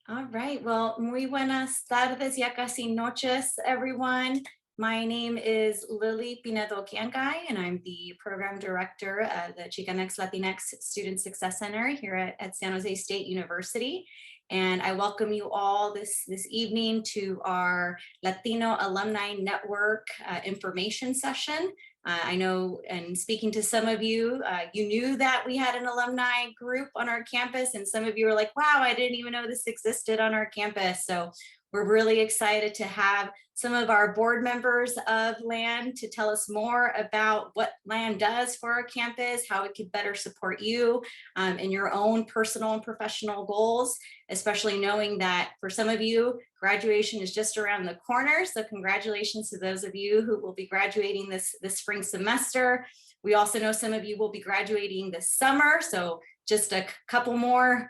All right, well, muy buenas tardes, ya casi noches, everyone. My name is Lily Pinedo Kiangay, and I'm the program director at the Chicanx Latinx Student Success Center here at San Jose State University. And I welcome you all this evening to our Latino Alumni Network information session. I know, and speaking to some of you, you knew that we had an alumni group on our campus, and some of you were like, wow, I didn't even know this existed on our campus. So we're really excited to have some of our board members of LAN to tell us more about what LAN does for our campus, how it could better support you in your own personal and professional goals, especially knowing that for some of you, graduation is just around the corner. So congratulations to those of you who will be graduating this spring semester. We also know some of you will be graduating this summer. So just a couple more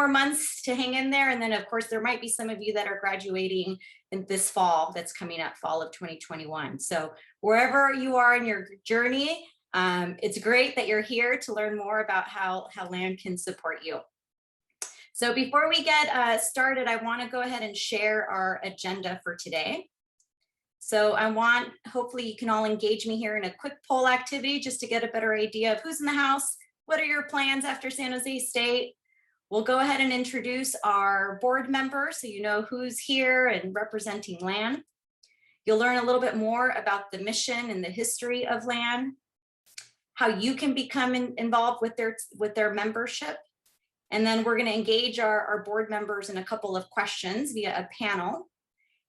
months to hang in there. And then of course, there might be some of you that are graduating in this fall that's coming up, fall of 2021. So wherever you are in your journey, it's great that you're here to learn more about how LAN can support you. So before we get started, I want to go ahead and share our agenda for today. So hopefully you can all engage me here in a quick poll activity just to get a better idea of who's in the house. What are your plans after San Jose State? We'll go ahead and introduce our board members so you know who's here and representing LAN. You'll learn a little bit more about the mission and the history of LAN, how you can become involved with their membership. And then we're going to engage our board members in a couple of questions via a panel.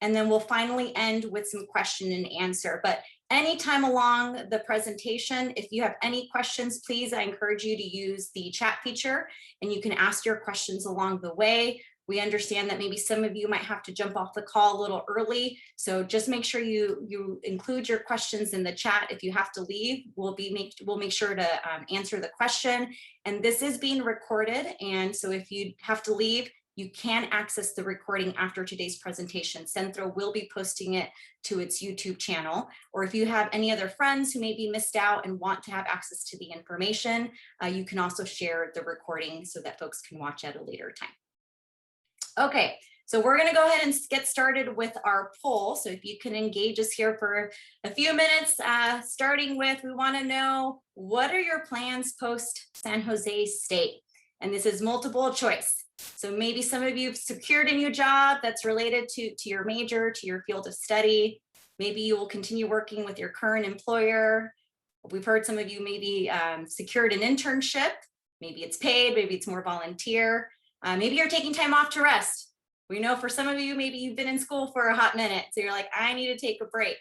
And then we'll finally end with some question and answer. But anytime along the presentation, if you have any questions, please, I encourage you to use the chat feature and you can ask your questions along the way. We understand that maybe some of you might have to jump off the call a little early. So just make sure you include your questions in the chat. If you have to leave, we'll make sure to answer the question. And this is being recorded. And so if you have to leave, you can access the recording after today's presentation. Centro will be posting it to its YouTube channel. Or if you have any other friends who may be missed out and want to have access to the information, you can also share the recording so that folks can watch at a later time. Okay, so we're gonna go ahead and get started with our poll. So if you can engage us here for a few minutes, starting with, we wanna know, what are your plans post San Jose State? And this is multiple choice. So maybe some of you have secured a new job that's related to your major, to your field of study. Maybe you will continue working with your current employer. We've heard some of you maybe secured an internship. Maybe it's paid, maybe it's more volunteer. Maybe you're taking time off to rest. We know for some of you, maybe you've been in school for a hot minute. So you're like, I need to take a break.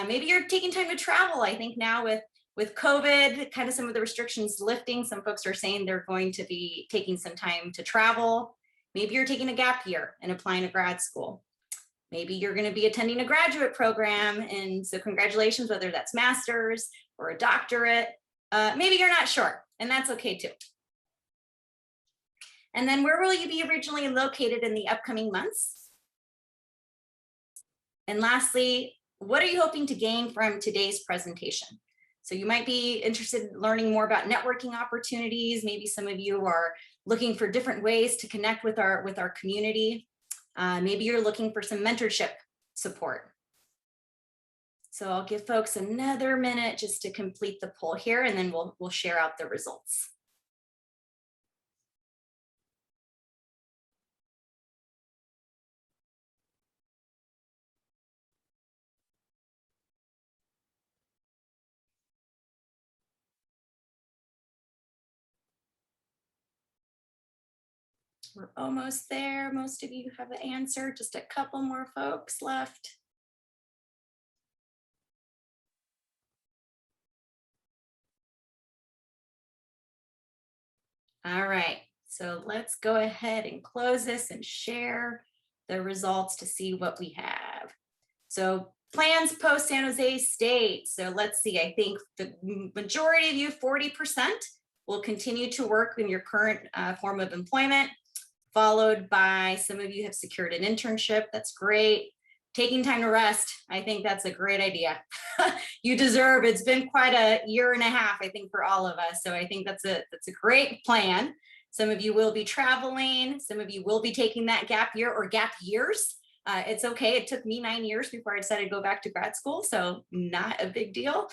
Maybe you're taking time to travel. I think now with COVID, kind of some of the restrictions lifting, some folks are saying they're going to be taking some time to travel. Maybe you're taking a gap year and applying to grad school. Maybe you're going to be attending a graduate program. And so congratulations, whether that's master's or a doctorate. Maybe you're not sure, and that's okay too. And then where will you be originally located in the upcoming months? And lastly, what are you hoping to gain from today's presentation? So you might be interested in learning more about networking opportunities. Maybe some of you are looking for different ways to connect with our community. Maybe you're looking for some mentorship support. So I'll give folks another minute just to complete the poll here, and then we'll share out the results. We're almost there. Most of you have the answer, just a couple more folks left. All right, so let's go ahead and close this and share the results to see what we have. So plans post San Jose State. So let's see, I think the majority of you, 40%, will continue to work in your current form of employment, followed by some of you have secured an internship. That's great. Taking time to rest, I think that's a great idea. You deserve, it's been quite a year and a half, I think, for all of us. So I think that's a great plan. Some of you will be traveling. Some of you will be taking that gap year or gap years. It's okay. It took me 9 years before I decided to go back to grad school, so not a big deal.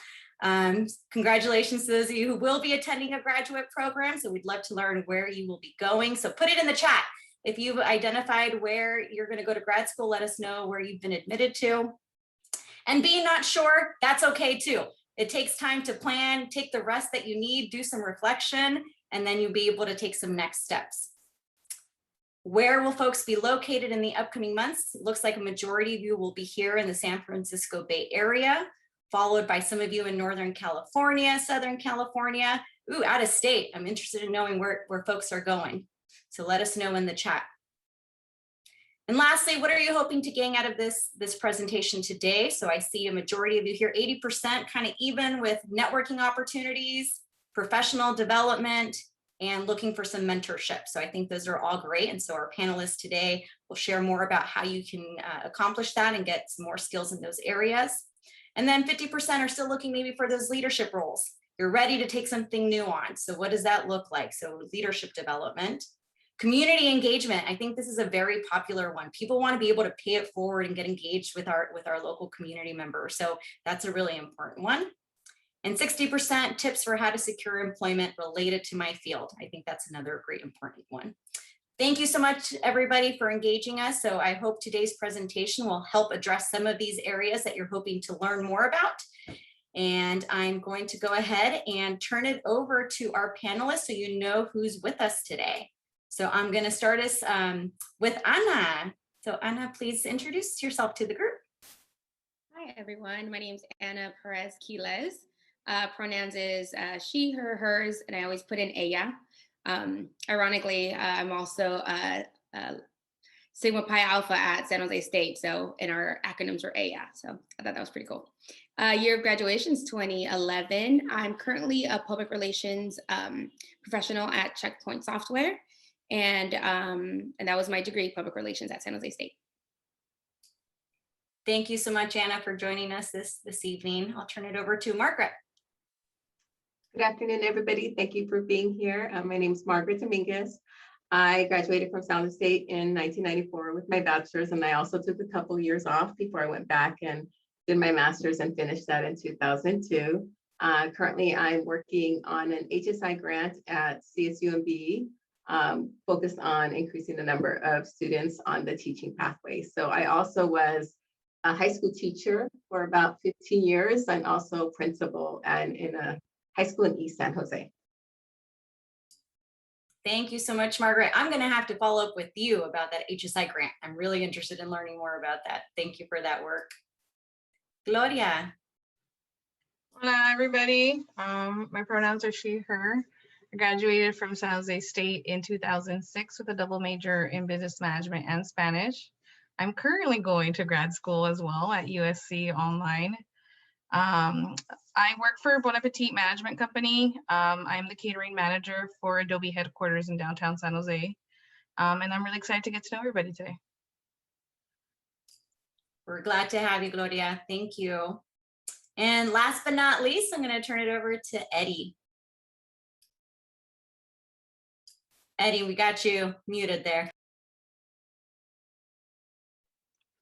Congratulations to those of you who will be attending a graduate program. So we'd love to learn where you will be going. So put it in the chat. If you've identified where you're going to go to grad school, let us know where you've been admitted to. And being not sure, that's okay too. It takes time to plan, take the rest that you need, do some reflection, and then you'll be able to take some next steps. Where will folks be located in the upcoming months? It looks like a majority of you will be here in the San Francisco Bay Area, followed by some of you in Northern California, Southern California, out of state. I'm interested in knowing where folks are going. So let us know in the chat. And lastly, what are you hoping to gain out of this presentation today? So I see a majority of you here, 80% kind of even with networking opportunities, professional development, and looking for some mentorship. So I think those are all great. And so our panelists today will share more about how you can accomplish that and get some more skills in those areas. And then 50% are still looking maybe for those leadership roles. You're ready to take something new on. So what does that look like? So leadership development. Community engagement, I think this is a very popular one. People want to be able to pay it forward and get engaged with our local community members. So that's a really important one. And 60% tips for how to secure employment related to my field. I think that's another great important one. Thank you so much, everybody, for engaging us. So I hope today's presentation will help address some of these areas that you're hoping to learn more about. And I'm going to go ahead and turn it over to our panelists so you know who's with us today. So I'm going to start us with Ana. So Ana, please introduce yourself to the group. Hi, everyone. My name is Ana Perez Quiles. Pronouns is she, her, hers, and I always put in ella. Ironically, I'm also Sigma Pi Alpha at San Jose State. So, and our acronyms are ella. So I thought that was pretty cool. Year of graduation is 2011. I'm currently a public relations professional at Checkpoint Software. And that was my degree, public relations at San Jose State. Thank you so much, Anna, for joining us this evening. I'll turn it over to Margaret. Good afternoon, everybody. Thank you for being here. My name is Margaret Dominguez. I graduated from San Jose State in 1994 with my bachelor's, and I also took a couple years off before I went back and did my master's and finished that in 2002. Currently, I'm working on an HSI grant at CSUMB, focused on increasing the number of students on the teaching pathway. So I also was a high school teacher for about 15 years. I'm also principal and in a high school in East San Jose. Thank you so much, Margaret. I'm going to have to follow up with you about that HSI grant. I'm really interested in learning more about that. Thank you for that work. Gloria. Hola, everybody. My pronouns are she, her. I graduated from San Jose State in 2006 with a double major in business management and Spanish. I'm currently going to grad school as well at USC online. I work for Bon Appetit Management Company. I'm the catering manager for Adobe headquarters in downtown San Jose. And I'm really excited to get to know everybody today. We're glad to have you, Gloria. Thank you. And last but not least, I'm going to turn it over to Eddie. Eddie, we got you muted there.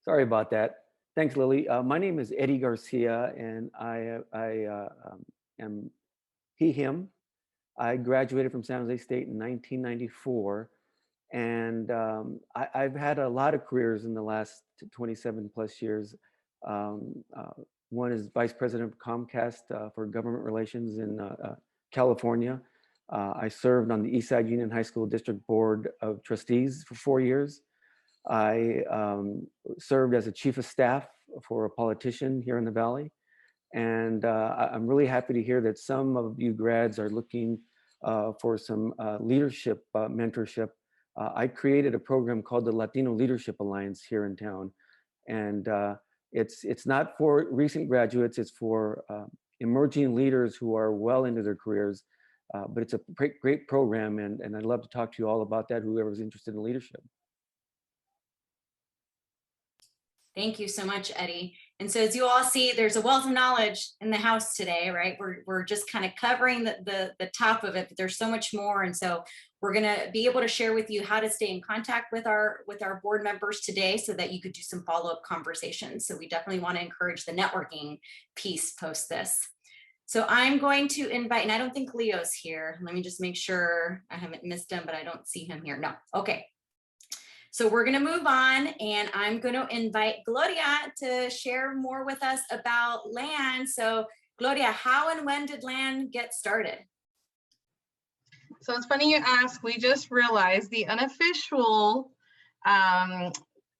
Sorry about that. Thanks, Lily. My name is Eddie Garcia, and I am he, him. I graduated from San Jose State in 1994, and I've had a lot of careers in the last 27 plus years. One is Vice President of Comcast for Government Relations in California. I served on the Eastside Union High School District Board of Trustees for 4 years. I served as a chief of staff for a politician here in the Valley. And I'm really happy to hear that some of you grads are looking for some leadership mentorship. I created a program called the Latino Leadership Alliance here in town. And it's not for recent graduates, it's for emerging leaders who are well into their careers. But it's a great program, and I'd love to talk to you all about that, whoever's interested in leadership. Thank you so much, Eddie. And so as you all see, there's a wealth of knowledge in the house today, right? We're just kind of covering the top of it, but there's so much more. And so we're gonna be able to share with you how to stay in contact with our board members today so that you could do some follow-up conversations. So we definitely want to encourage the networking piece post this. So I'm going to invite, and I don't think Leo's here. Let me just make sure I haven't missed him, but I don't see him here. No, okay. So we're going to move on, and I'm going to invite Gloria to share more with us about LAN. So Gloria, how and when did LAN get started? So it's funny you ask. We just realized the unofficial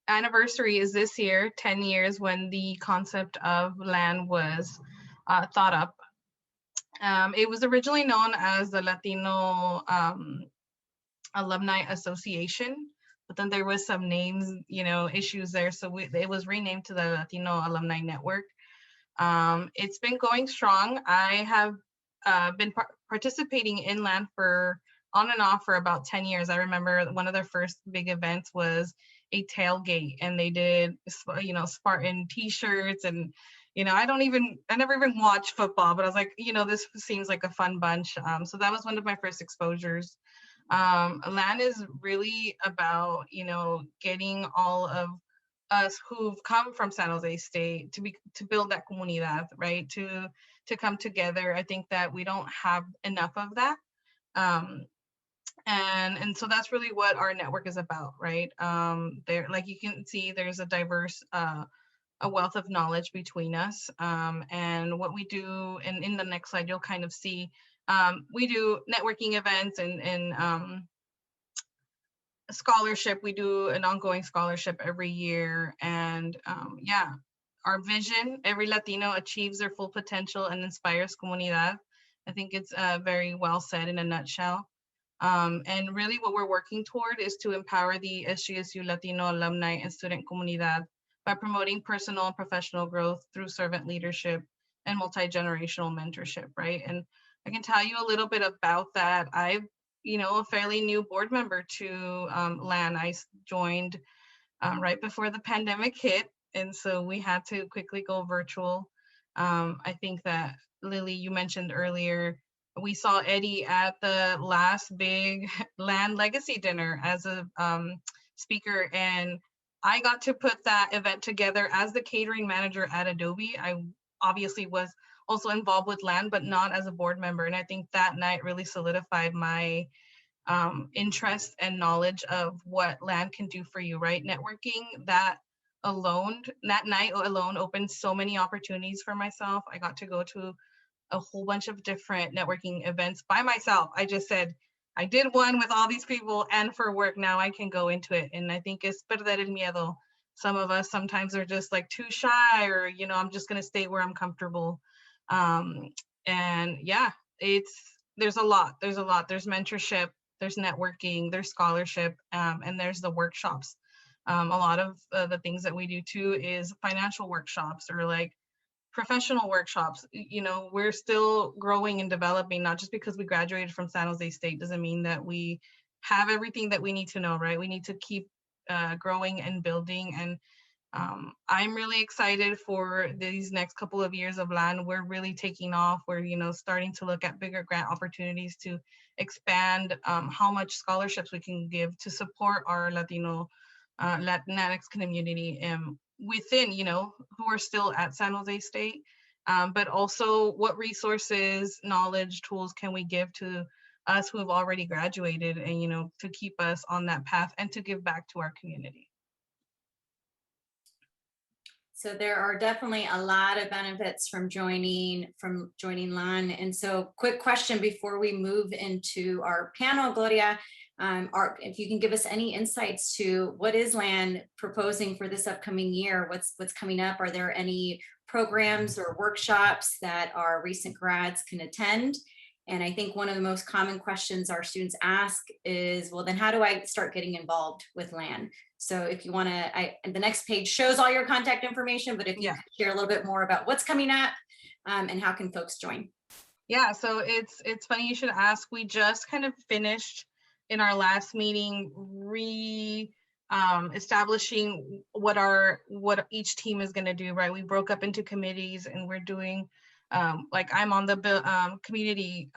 anniversary is this year, 10 years when the concept of LAN was thought up. It was originally known as the Latino Alumni Association, but then there was some names, issues there. So it was renamed to the Latino Alumni Network. It's been going strong. I have been participating in LAN on and off for about 10 years. I remember one of their first big events was a tailgate, and they did, Spartan t-shirts, and I never even watched football, but I was like, this seems like a fun bunch. So that was one of my first exposures. LAN is really about, getting all of us who've come from San Jose State to build that comunidad, right? To come together. I think that we don't have enough of that. And so that's really what our network is about, right? There, like you can see, there's a diverse, a wealth of knowledge between us. And what we do, and in the next slide, you'll kind of see, we do networking events and scholarship. We do an ongoing scholarship every year. And yeah, our vision, every Latino achieves their full potential and inspires comunidad. I think it's very well said in a nutshell. And really what we're working toward is to empower the SJSU Latino alumni and student comunidad by promoting personal and professional growth through servant leadership and multi-generational mentorship, right? And I can tell you a little bit about that. I've, a fairly new board member to LAN. I joined right before the pandemic hit, and so we had to quickly go virtual. I think that, Lily, you mentioned earlier, we saw Eddie at the last big LAN Legacy Dinner as a speaker, and I got to put that event together as the catering manager at Adobe. I obviously was also involved with LAN, but not as a board member. And I think that night really solidified my interest and knowledge of what LAN can do for you, right? Networking that night alone opened so many opportunities for myself. I got to go to a whole bunch of different networking events by myself. I just said, I did one with all these people and for work, now I can go into it. And I think it's perder el miedo. Some of us sometimes are just like too shy, or, I'm just gonna stay where I'm comfortable. And yeah, there's a lot. There's mentorship, there's networking, there's scholarship, and there's the workshops. A lot of the things that we do too is financial workshops or like professional workshops. We're still growing and developing. Not just because we graduated from San Jose State doesn't mean that we have everything that we need to know, right? We need to keep growing and building. And I'm really excited for these next couple of years of LAN. We're really taking off. We're, starting to look at bigger grant opportunities to expand how much scholarships we can give to support our Latino Latinx community within, who are still at San Jose State, but also what resources, knowledge, tools can we give to us who have already graduated, and, to keep us on that path and to give back to our community. So there are definitely a lot of benefits from joining LAN. And so quick question before we move into our panel, Gloria, if you can give us any insights to what is LAN proposing for this upcoming year, what's coming up? Are there any programs or workshops that our recent grads can attend? And I think one of the most common questions our students ask is, well, then how do I start getting involved with LAN? So if you want to, the next page shows all your contact information, but if you could share a little bit more about what's coming up and how can folks join? Yeah, so it's funny you should ask. We just kind of finished in our last meeting establishing what each team is going to do, right? We broke up into committees, and we're doing, like I'm on the community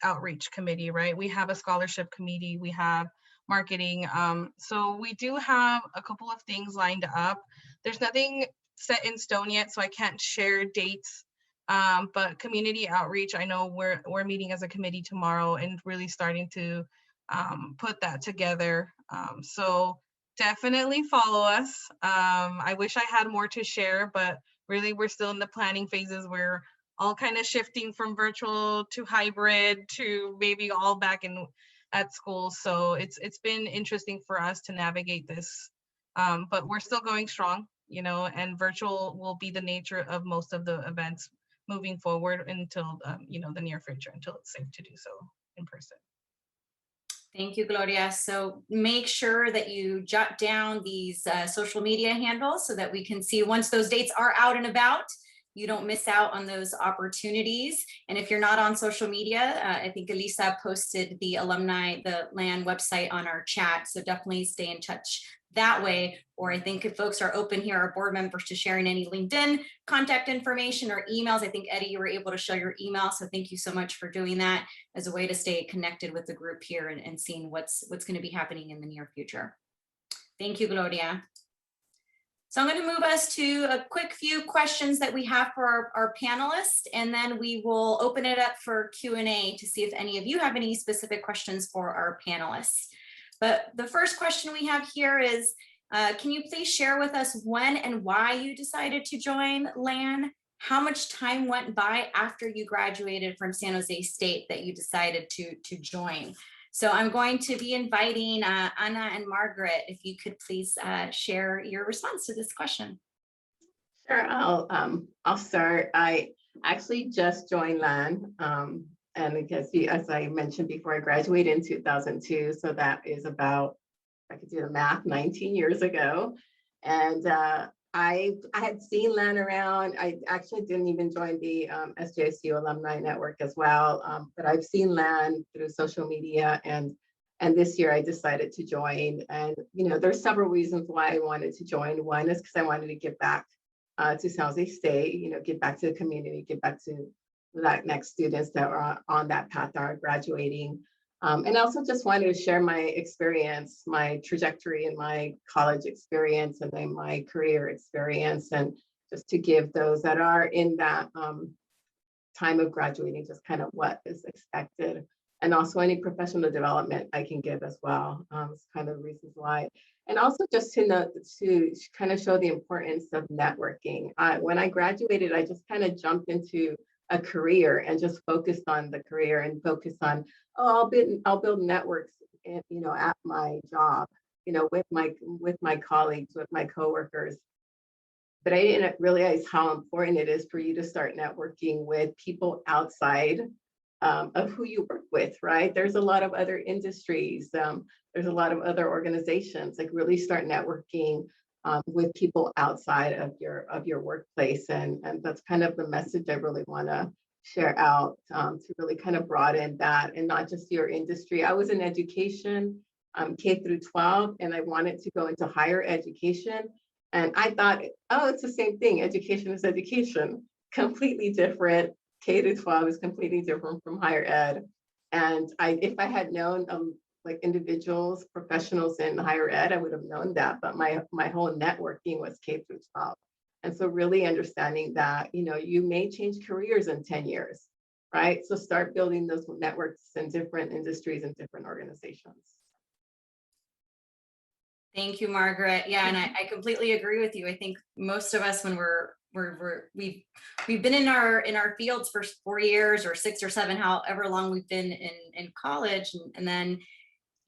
outreach committee, right? We have a scholarship committee, we have marketing. So we do have a couple of things lined up. There's nothing set in stone yet, so I can't share dates. But community outreach, I know we're meeting as a committee tomorrow and really starting to put that together. So definitely follow us. I wish I had more to share, but really we're still in the planning phases. We're all kind of shifting from virtual to hybrid to maybe all back in at school. So it's been interesting for us to navigate this, but we're still going strong, you know, and virtual will be the nature of most of the events moving forward until, you know, the near future, until it's safe to do so in person. Thank you, Gloria. So make sure that you jot down these social media handles so that we can see once those dates are out and about, you don't miss out on those opportunities. And if you're not on social media, I think Elisa posted the alumni, the LAN website on our chat. So definitely stay in touch that way. Or I think if folks are open here, our board members, to sharing any LinkedIn contact information or emails. I think Eddie, you were able to show your email. So thank you so much for doing that as a way to stay connected with the group here and seeing what's going to be happening in the near future. Thank you, Gloria. So I'm going to move us to a quick few questions that we have for our panelists, and then we will open it up for Q&A to see if any of you have any specific questions for our panelists. But the first question we have here is, can you please share with us when and why you decided to join LAN? How much time went by after you graduated from San Jose State that you decided to join? So I'm going to be inviting Anna and Margaret, if you could please share your response to this question. Sure, I'll start. I actually just joined LAN, and because as I mentioned before, I graduated in 2002, so that is about, I could do the math, 19 years ago. And I had seen LAN around. I actually didn't even join the SJSU Alumni Network as well, but I've seen LAN through social media, and this year I decided to join. And you know, there's several reasons why I wanted to join. One is because I wanted to give back to San Jose State, you know, give back to the community, give back to Latinx students that are on that path that are graduating. And I also just wanted to share my experience, my trajectory and my college experience, and then my career experience, and just to give those that are in that time of graduating just kind of what is expected, and also any professional development I can give as well. It's kind of reasons why. And also just to know, to kind of show the importance of networking. When I graduated, I just kind of jumped into a career and just focused on the career and focused on, oh, I'll build networks, you know, at my job, you know, with my colleagues, with my coworkers. But I didn't realize how important it is for you to start networking with people outside of who you work with, right? There's a lot of other industries. There's a lot of other organizations. Like really start networking with people outside of your workplace, and that's kind of the message I really want to share out, to really kind of broaden that, and not just your industry. I was in education, K through 12, and I wanted to go into higher education, and I thought, oh, it's the same thing. Education is education, completely different. K to 12 is completely different from higher ed, and if I had known like individuals, professionals in higher ed, I would have known that, but my whole networking was K through 12. And so really understanding that, you know, you may change careers in 10 years, right? So start building those networks in different industries and different organizations. Thank you, Margaret. Yeah, and I completely agree with you. I think most of us, when we've been in our fields for 4 years or 6 or 7, however long we've been in college, and then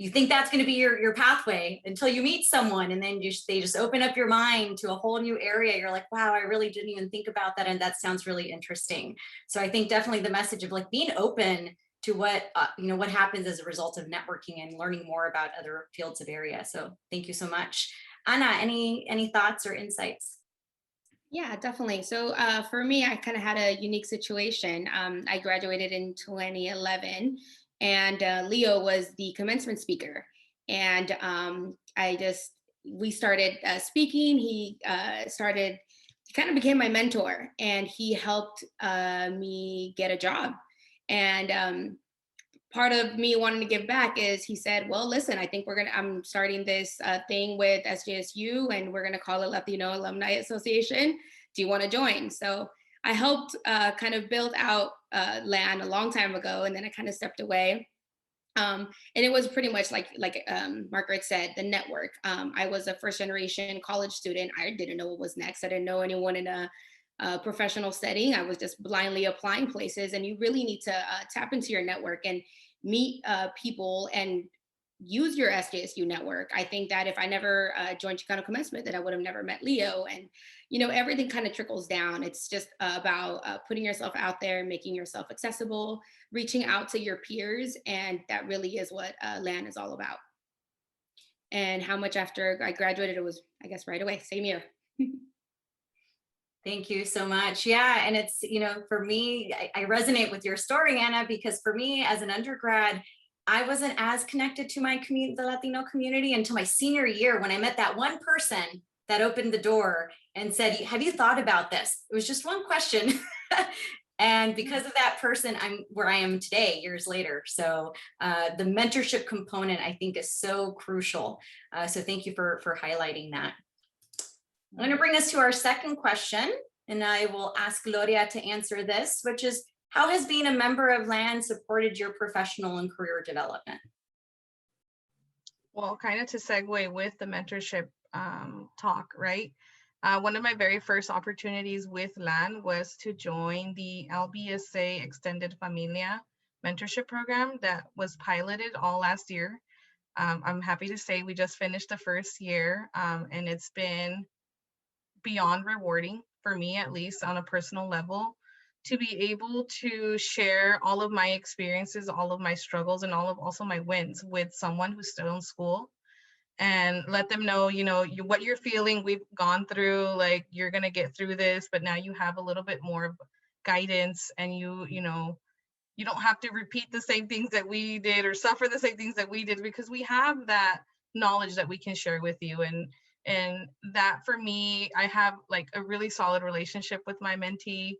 you think that's going to be your pathway until you meet someone, and then they just open up your mind to a whole new area. You're like, wow, I really didn't even think about that, and that sounds really interesting. So I think definitely the message of like being open to what what happens as a result of networking and learning more about other fields of area. So thank you so much. Anna, any thoughts or insights? Yeah, definitely. So for me, I kind of had a unique situation. I graduated in 2011, and Leo was the commencement speaker. And I just we started speaking. He kind of became my mentor, and he helped me get a job. And part of me wanting to give back is he said, well, listen, I think I'm starting this thing with SJSU, and we're going to call it Latino Alumni Association. Do you want to join? So I helped kind of build out LAN a long time ago, and then I kind of stepped away. And it was pretty much like Margaret said, the network. I was a first generation college student. I didn't know what was next. I didn't know anyone in a professional setting. I was just blindly applying places, and you really need to tap into your network and meet people and use your SJSU network. I think that if I never joined Chicano Commencement, that I would have never met Leo. And, everything kind of trickles down. It's just about putting yourself out there, making yourself accessible, reaching out to your peers. And that really is what LAN is all about. And how much after I graduated, it was, I guess, right away, same year. Thank you so much. Yeah, and it's, for me, I resonate with your story, Anna, because for me as an undergrad, I wasn't as connected to my community, the Latino community, until my senior year when I met that one person that opened the door and said, have you thought about this? It was just one question. And because of that person, I'm where I am today, years later. So the mentorship component, I think, is so crucial. So thank you for highlighting that. I'm going to bring us to our second question, and I will ask Gloria to answer this, which is, how has being a member of LAN supported your professional and career development? Well, kind of to segue with the mentorship talk, right? One of my very first opportunities with LAN was to join the LBSA Extended Familia mentorship program that was piloted all last year. I'm happy to say we just finished the first year, and it's been beyond rewarding for me, at least on a personal level, to be able to share all of my experiences, all of my struggles, and also my wins with someone who's still in school, and let them know, what you're feeling, we've gone through, like, you're gonna get through this, but now you have a little bit more of guidance, and you don't have to repeat the same things that we did or suffer the same things that we did, because we have that knowledge that we can share with you. And that, for me, I have like a really solid relationship with my mentee.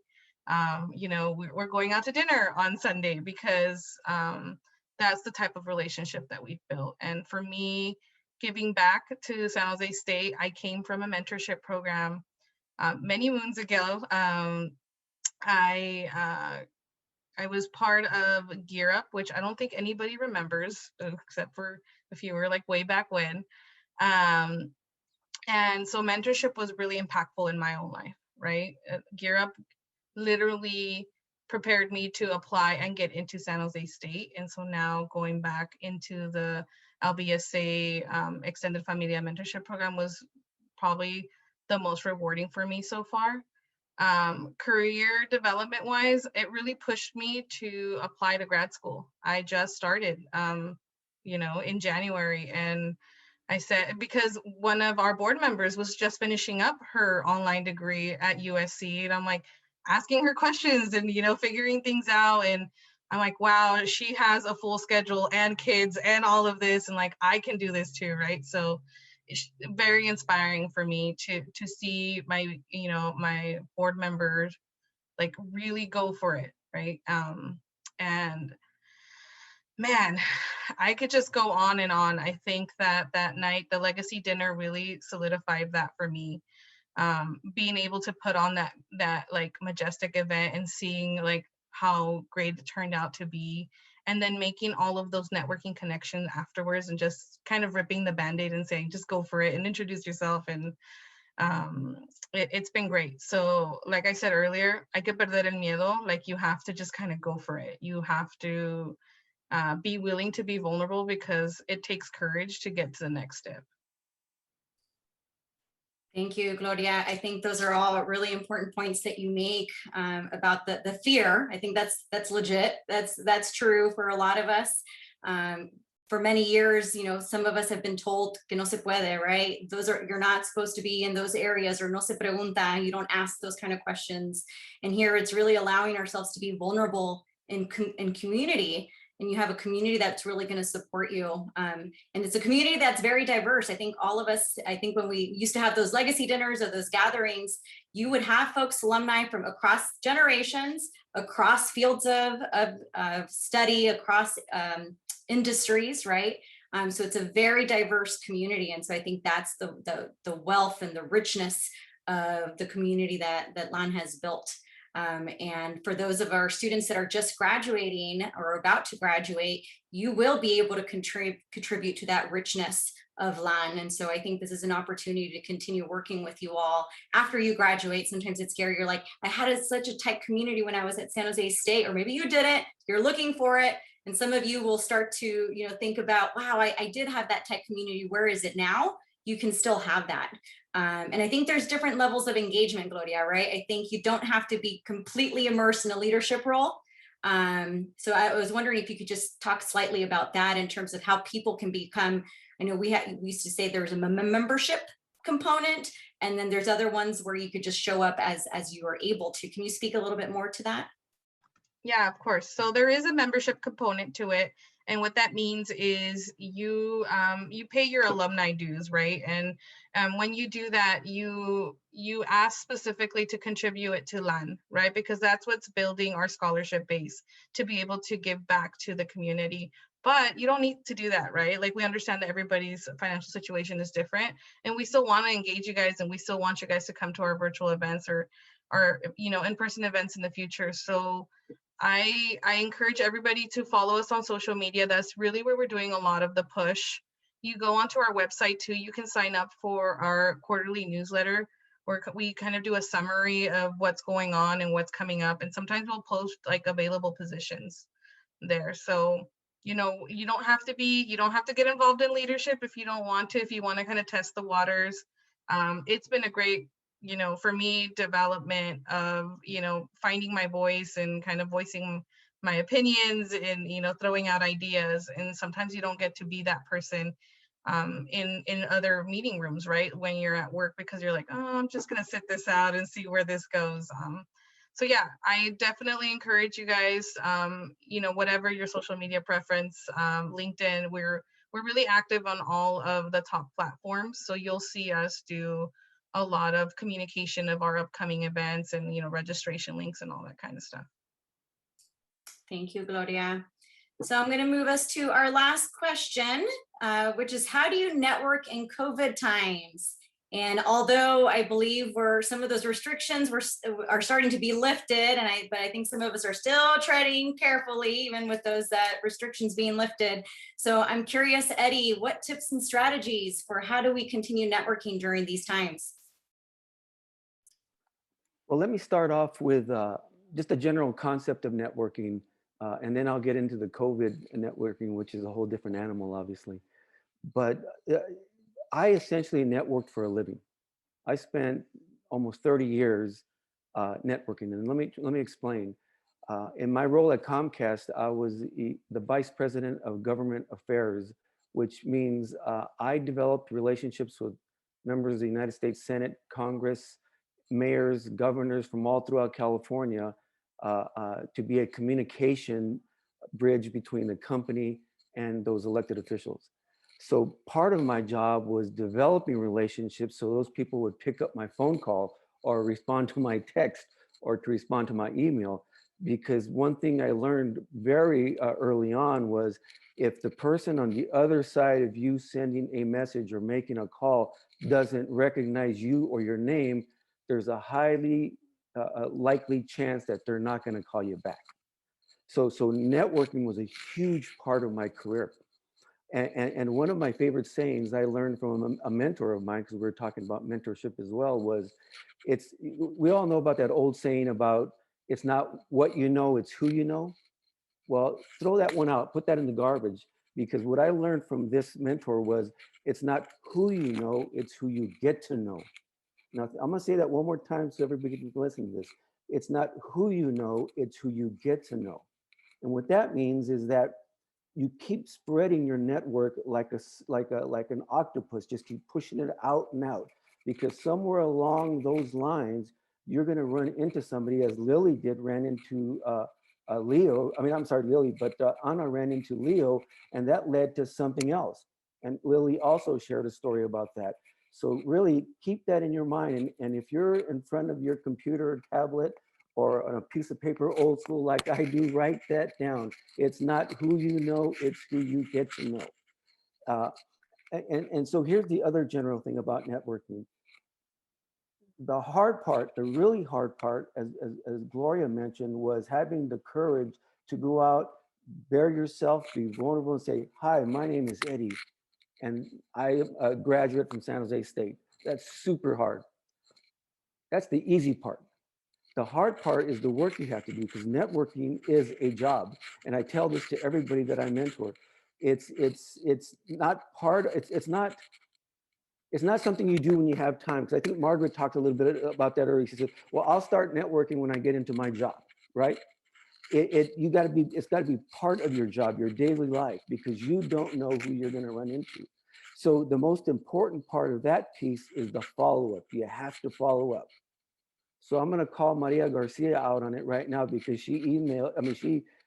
We're going out to dinner on Sunday because that's the type of relationship that we've built. And for me, giving back to San Jose State, I came from a mentorship program many moons ago. I was part of Gear Up, which I don't think anybody remembers, except for if you were like way back when. And so mentorship was really impactful in my own life, right? Gear Up literally prepared me to apply and get into San Jose State. And so now going back into the LBSA Extended Familia Mentorship Program was probably the most rewarding for me so far. Career development wise, it really pushed me to apply to grad school. I just started, in January, and I said, because one of our board members was just finishing up her online degree at USC, and I'm like asking her questions and, figuring things out. And I'm like, wow, she has a full schedule and kids and all of this. And like, I can do this too, right? So it's very inspiring for me to see my, my board members like really go for it, right? And man, I could just go on and on. I think that night, the legacy dinner really solidified that for me. Being able to put on that like majestic event and seeing like how great it turned out to be, and then making all of those networking connections afterwards, and just kind of ripping the Band-Aid and saying, just go for it and introduce yourself. And it's been great. So like I said earlier, hay que perder el miedo. Like, you have to just kind of go for it. You have to be willing to be vulnerable, because it takes courage to get to the next step. Thank you, Gloria. I think those are all really important points that you make about the fear. I think that's legit. That's true for a lot of us. For many years, some of us have been told que no se puede, right? You're not supposed to be in those areas, or no se pregunta. You don't ask those kind of questions. And here it's really allowing ourselves to be vulnerable in community. and you have a community that's really going to support you. And it's a community that's very diverse. I think all of us, I think when we used to have those legacy dinners or those gatherings, you would have folks, alumni from across generations, across fields of study, across industries, right? So it's a very diverse community. And so I think that's the wealth and the richness of the community that LAN has built. And for those of our students that are just graduating or about to graduate, you will be able to contribute to that richness of LAN. And so I think this is an opportunity to continue working with you all after you graduate. Sometimes it's scary. You're like, I had such a tight community when I was at San Jose State, or maybe you didn't, you're looking for it. And some of you will start to, think about, wow, I did have that tight community. Where is it now? You can still have that. And I think there's different levels of engagement, Gloria, right? I think you don't have to be completely immersed in a leadership role. So I was wondering if you could just talk slightly about that in terms of how people can become, I know we used to say there's a membership component, and then there's other ones where you could just show up as you are able to. Can you speak a little bit more to that? Yeah, of course. So there is a membership component to it. And what that means is you pay your alumni dues, right? And when you do that, you ask specifically to contribute it to LAN, right? Because that's what's building our scholarship base, to be able to give back to the community. But you don't need to do that, right? Like, we understand that everybody's financial situation is different, and we still want to engage you guys, and we still want you guys to come to our virtual events or in-person events in the future. So I encourage everybody to follow us on social media. That's really where we're doing a lot of the push. You go onto our website too. You can sign up for our quarterly newsletter, where we kind of do a summary of what's going on and what's coming up. And sometimes we'll post like available positions there. So, you don't have to get involved in leadership if you don't want to, if you want to kind of test the waters. It's been a great, for me, development of, finding my voice and kind of voicing my opinions and, throwing out ideas. And sometimes you don't get to be that person in other meeting rooms, right? When you're at work, because you're like, oh, I'm just going to sit this out and see where this goes. So yeah, I definitely encourage you guys, whatever your social media preference, LinkedIn, we're really active on all of the top platforms. So you'll see us do a lot of communication of our upcoming events and, registration links and all that kind of stuff. Thank you, Gloria. So I'm going to move us to our last question, which is, how do you network in COVID times? And although I believe some of those restrictions are starting to be lifted, but I think some of us are still treading carefully, even with those restrictions being lifted. So I'm curious, Eddie, what tips and strategies for how do we continue networking during these times? Well, let me start off with just a general concept of networking, and then I'll get into the COVID networking, which is a whole different animal, obviously. But I essentially networked for a living. I spent almost 30 years networking, and let me explain. In my role at Comcast, I was the Vice President of Government Affairs, which means I developed relationships with members of the United States Senate, Congress, mayors, governors from all throughout California to be a communication bridge between the company and those elected officials. So part of my job was developing relationships so those people would pick up my phone call or respond to my text or to respond to my email. Because one thing I learned very early on was, if the person on the other side of you sending a message or making a call doesn't recognize you or your name, there's a highly likely chance that they're not going to call you back. So networking was a huge part of my career. And one of my favorite sayings I learned from a mentor of mine, because we were talking about mentorship as well, was we all know about that old saying about, it's not what you know, it's who you know. Well, throw that one out, put that in the garbage, because what I learned from this mentor was, it's not who you know, it's who you get to know. Now, I'm gonna say that one more time so everybody can listen to this. It's not who you know, it's who you get to know. And what that means is that you keep spreading your network like an octopus, just keep pushing it out and out, because somewhere along those lines, you're going to run into somebody, as Lily ran into Leo, I mean, I'm sorry, Lily, but Anna ran into Leo, and that led to something else. And Lily also shared a story about that. So really keep that in your mind. And if you're in front of your computer or tablet or on a piece of paper, old school like I do, write that down. It's not who you know, it's who you get to know. And so here's the other general thing about networking. The hard part, the really hard part, as Gloria mentioned, was having the courage to go out, bare yourself, be vulnerable and say, hi, my name is Eddie, and I am a graduate from San Jose State. That's super hard. That's the easy part. The hard part is the work you have to do, because networking is a job. And I tell this to everybody that I mentor. It's not part, it's not something you do when you have time. Because I think Margaret talked a little bit about that earlier. She said, well, I'll start networking when I get into my job, right? It's got to be part of your job, your daily life, because you don't know who you're going to run into. So the most important part of that piece is the follow-up. You have to follow up. So I'm going to call Maria Garcia out on it right now, because she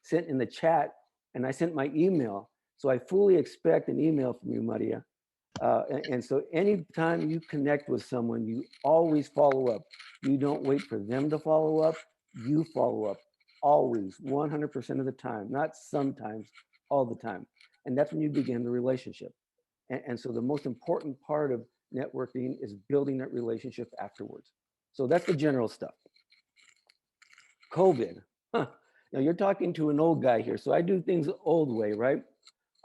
sent in the chat and I sent my email. So I fully expect an email from you, Maria. And so anytime you connect with someone, you always follow up. You don't wait for them to follow up. You follow up always, 100% of the time, not sometimes, all the time. And that's when you begin the relationship. And so the most important part of networking is building that relationship afterwards. So that's the general stuff. COVID. Huh. Now you're talking to an old guy here. So I do things the old way, right?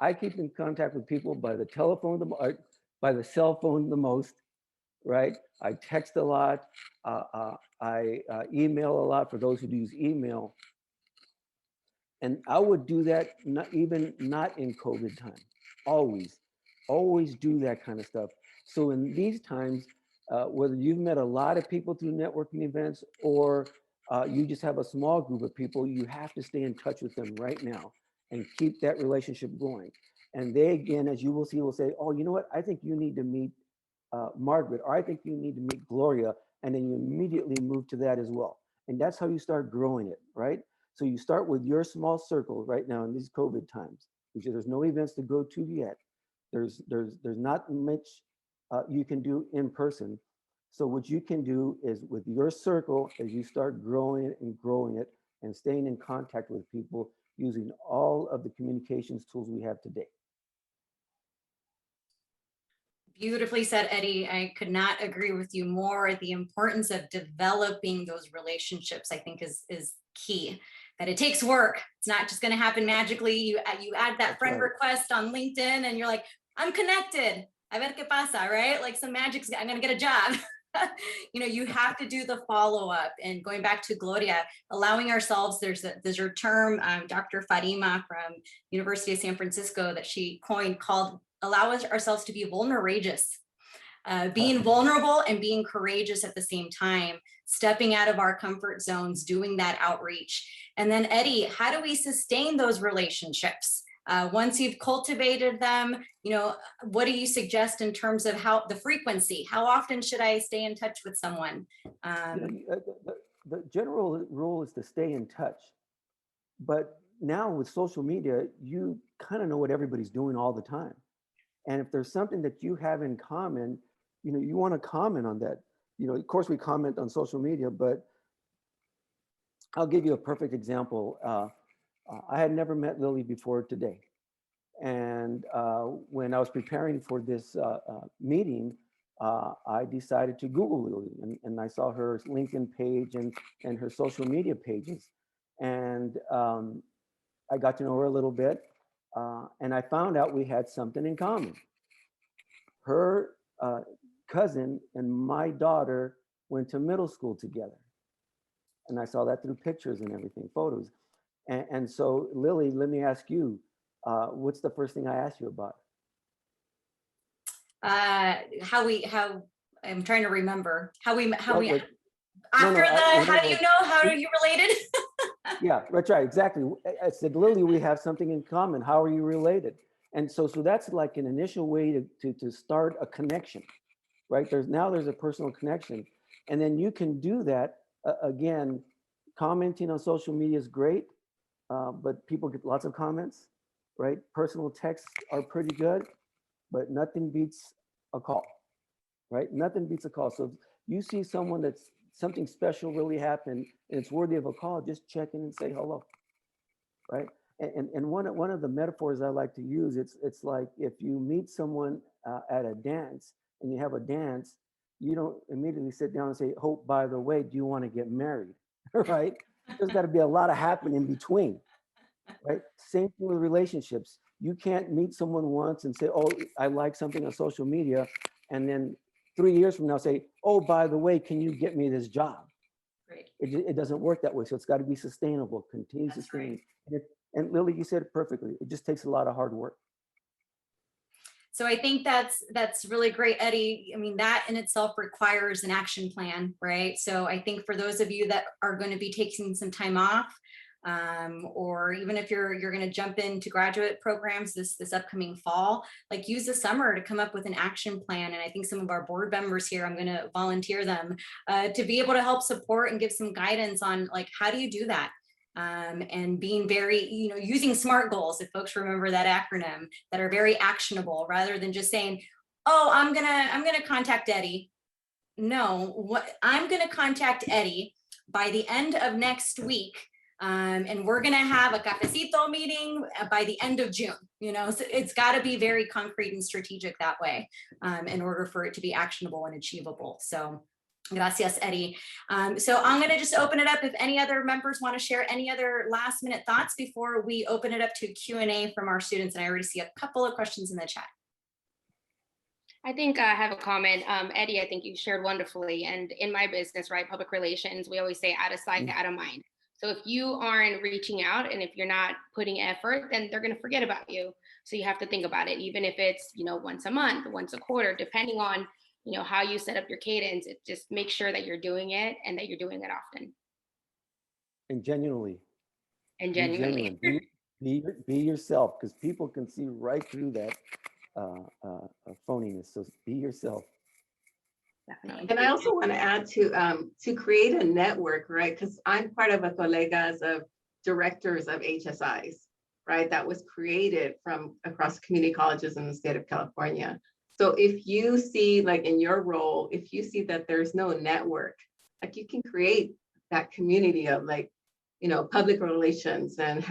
I keep in contact with people by the telephone, by the cell phone the most, right? I text a lot. I email a lot for those who use email. And I would do that not in COVID time. Always do that kind of stuff. So in these times, whether you've met a lot of people through networking events or you just have a small group of people, you have to stay in touch with them right now and keep that relationship going. And they, again, as you will see, will say, oh, you know what? I think you need to meet Margaret, or I think you need to meet Gloria. And then you immediately move to that as well. And that's how you start growing it, right? So you start with your small circle right now in these COVID times, because there's no events to go to yet. There's not much you can do in person. So what you can do is with your circle, as you start growing it and staying in contact with people using all of the communications tools we have today. Beautifully said, Eddie. I could not agree with you more. The importance of developing those relationships, I think, is key. That it takes work. It's not just going to happen magically. You add that friend request on LinkedIn and you're like, I'm connected. A ver qué pasa, right? Like some magic's, I'm going to get a job. You have to do the follow-up. And going back to Gloria, allowing ourselves, there's a term, Dr. Farima from University of San Francisco that she coined called allow ourselves to be vulnerageous. Being vulnerable and being courageous at the same time, stepping out of our comfort zones, doing that outreach. And then Eddie, how do we sustain those relationships? Once you've cultivated them, what do you suggest in terms of how the frequency? How often should I stay in touch with someone? The general rule is to stay in touch. But now with social media, you kind of know what everybody's doing all the time. And if there's something that you have in common, you want to comment on that. Of course we comment on social media, but I'll give you a perfect example. I had never met Lily before today. And when I was preparing for this meeting, I decided to Google Lily, and I saw her LinkedIn page and her social media pages. And I got to know her a little bit. And I found out we had something in common. Her cousin and my daughter went to middle school together. And I saw that through pictures and everything, photos. And so Lily, let me ask you, what's the first thing I asked you about? How I'm trying to remember how do you know how are you related? Yeah, that's right, exactly. I said, Lily, we have something in common. How are you related? And so that's like an initial way to start a connection, right? There's a personal connection. And then you can do that, again, commenting on social media is great, but people get lots of comments, right? Personal texts are pretty good, but nothing beats a call, right? Nothing beats a call. So if you see someone that's something special really happened and it's worthy of a call, just check in and say hello, right? And one of the metaphors I like to use, it's like if you meet someone at a dance and you have a dance, you don't immediately sit down and say, oh, by the way, do you want to get married, right? There's got to be a lot of happening in between, right? Same thing with relationships. You can't meet someone once and say, oh, I like something on social media, and then 3 years from now say, oh, by the way, can you get me this job? Great. It doesn't work that way. So it's got to be sustainable, continue That's sustaining. right. And Lily, you said it perfectly. It just takes a lot of hard work. So I think that's really great, Eddie. I mean, that in itself requires an action plan, right? So I think for those of you that are going to be taking some time off, or even if you're going to jump into graduate programs this upcoming fall, like use the summer to come up with an action plan. And I think some of our board members here, I'm going to volunteer them to be able to help support and give some guidance on like, how do you do that? And being very, using SMART goals, if folks remember that acronym, that are very actionable rather than just saying, oh, I'm gonna contact Eddie. No, what I'm gonna contact Eddie by the end of next week. And we're gonna have a cafecito meeting by the end of June. So it's got to be very concrete and strategic that way, in order for it to be actionable and achievable. So gracias, Eddie. So I'm going to just open it up if any other members want to share any other last minute thoughts before we open it up to Q&A from our students. And I already see a couple of questions in the chat. I think I have a comment. Eddie, I think you shared wonderfully. And in my business, right, public relations, we always say out of sight, out of mind. So if you aren't reaching out and if you're not putting effort, then they're going to forget about you. So you have to think about it, even if it's, once a month, once a quarter, depending on, how you set up your cadence. It just make sure that you're doing it and that you're doing it often. And genuinely. And genuinely. Be yourself, because people can see right through that phoniness. So be yourself. Definitely. And I also want to add to create a network, right? Because I'm part of a colegas of directors of HSIs, right? That was created from across community colleges in the state of California. So if you see, like in your role, if you see that there's no network, like you can create that community of like, public relations and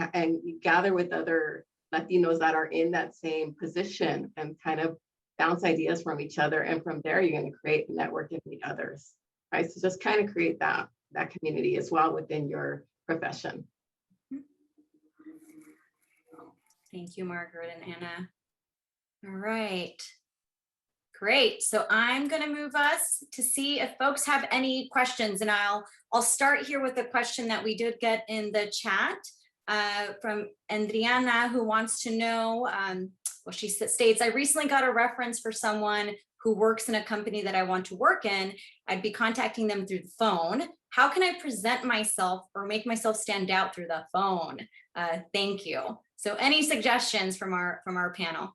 gather with other Latinos that are in that same position and kind of bounce ideas from each other. And from there, you're going to create a network and meet others, right? So just kind of create that community as well within your profession. Thank you, Margaret and Anna. All right. Great. So I'm going to move us to see if folks have any questions, and I'll start here with a question that we did get in the chat from Andriana, who wants to know, well, she states, I recently got a reference for someone who works in a company that I want to work in. I'd be contacting them through the phone. How can I present myself or make myself stand out through the phone? Thank you. So any suggestions from our panel?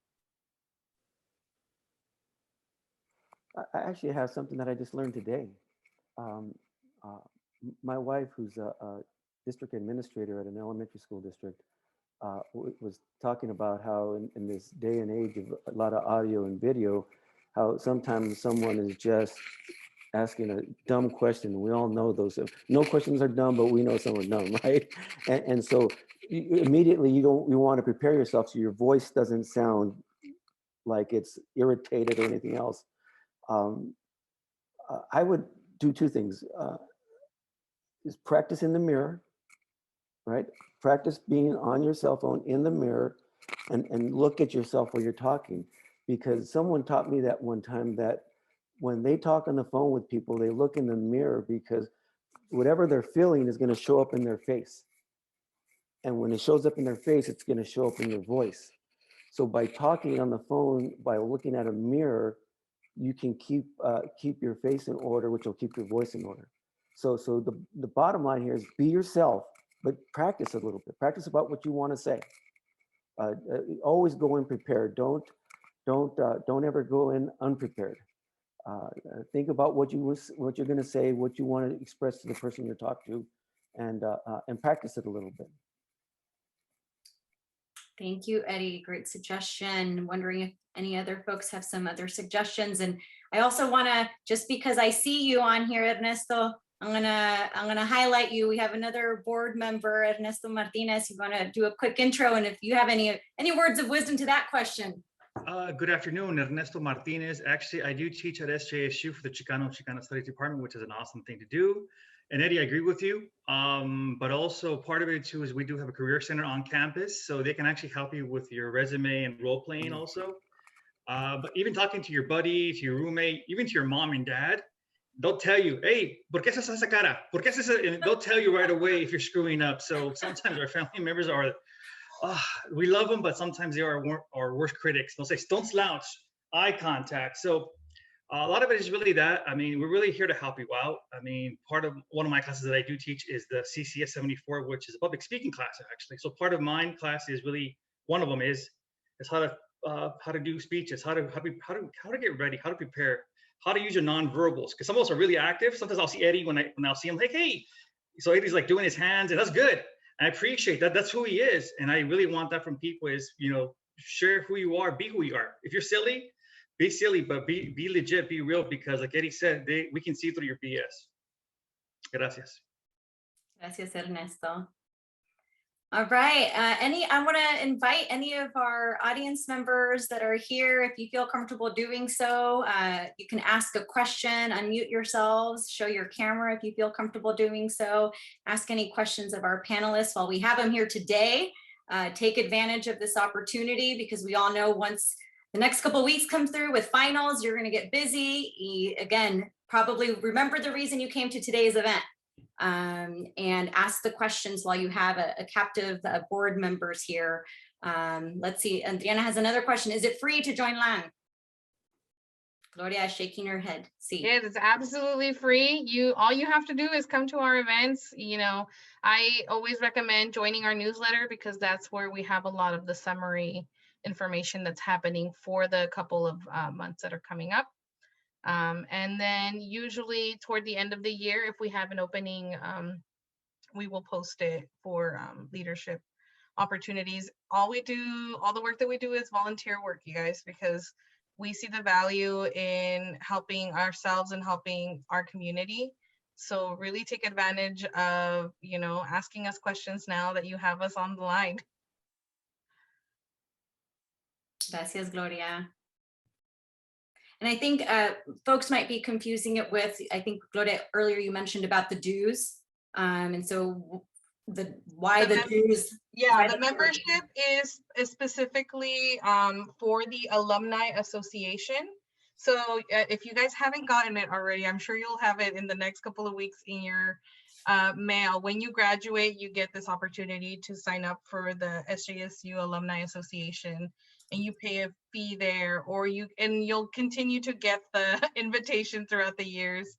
I actually have something that I just learned today. My wife, who's a district administrator at an elementary school district, was talking about how in this day and age of a lot of audio and video, how sometimes someone is just asking a dumb question. We all know those. No questions are dumb, but we know some are dumb, right? And so immediately you want to prepare yourself so your voice doesn't sound like it's irritated or anything else. I would do two things. Is practice in the mirror, right? Practice being on your cell phone in the mirror and look at yourself while you're talking. Because someone taught me that one time, that when they talk on the phone with people, they look in the mirror because whatever they're feeling is going to show up in their face. And when it shows up in their face, it's going to show up in your voice. So by talking on the phone, by looking at a mirror, you can keep your face in order, which will keep your voice in order. So the bottom line here is be yourself, but practice a little bit. Practice about what you want to say. Always go in prepared. Don't ever go in unprepared. Think about what you're going to say, what you want to express to the person you're talking to, and practice it a little bit. Thank you, Eddie. Great suggestion. Wondering if any other folks have some other suggestions. And I also want to, just because I see you on here, Ernesto, I'm gonna highlight you. We have another board member, Ernesto Martinez. You want to do a quick intro, and if you have any words of wisdom to that question. Good afternoon, Ernesto Martinez. Actually, I do teach at SJSU for the Chicano Studies Department, which is an awesome thing to do. And Eddie, I agree with you. But also part of it too is we do have a career center on campus, so they can actually help you with your resume and role playing also. But even talking to your buddy, to your roommate, even to your mom and dad, they'll tell you, hey, ¿por qué haces esa cara? ¿Por qué haces esa? And they'll tell you right away if you're screwing up. So sometimes our family members are, we love them, but sometimes they are our worst critics. They'll say, don't slouch, eye contact. So a lot of it is really that. I mean, we're really here to help you out. I mean, part of one of my classes that I do teach is the CCS 74, which is a public speaking class, actually. So part of mine class is really, one of them is how to do speeches, how to get ready, how to prepare, how to use your nonverbals. Because some of us are really active. Sometimes I'll see Eddie when I'll see him, like, hey. So Eddie's like doing his hands, and that's good. And I appreciate that. That's who he is. And I really want that from people is, share who you are, be who you are. If you're silly, be silly, but be legit, be real, because like Eddie said, we can see through your BS. Gracias. Gracias, Ernesto. All right, I want to invite any of our audience members that are here, if you feel comfortable doing so, you can ask a question, unmute yourselves, show your camera if you feel comfortable doing so, ask any questions of our panelists while we have them here today. Take advantage of this opportunity, because we all know once the next couple of weeks come through with finals, you're going to get busy. Again, probably remember the reason you came to today's event. And ask the questions while you have a captive board members here. Let's see, Adriana has another question. Is it free to join LAN? Gloria is shaking her head. See. Yes, it's absolutely free. All you have to do is come to our events. I always recommend joining our newsletter, because that's where we have a lot of the summary information that's happening for the couple of months that are coming up. And then usually toward the end of the year, if we have an opening, we will post it for leadership opportunities. All the work that we do is volunteer work, you guys, because we see the value in helping ourselves and helping our community. So really take advantage of, asking us questions now that you have us on the line. Gracias, Gloria. And I think folks might be confusing it with, I think, Gloria, earlier you mentioned about the dues. And so why the dues? Yeah, the membership is specifically for the Alumni Association. So if you guys haven't gotten it already, I'm sure you'll have it in the next couple of weeks in your mail. When you graduate, you get this opportunity to sign up for the SJSU Alumni Association. And you pay a fee there, and you'll continue to get the invitation throughout the years.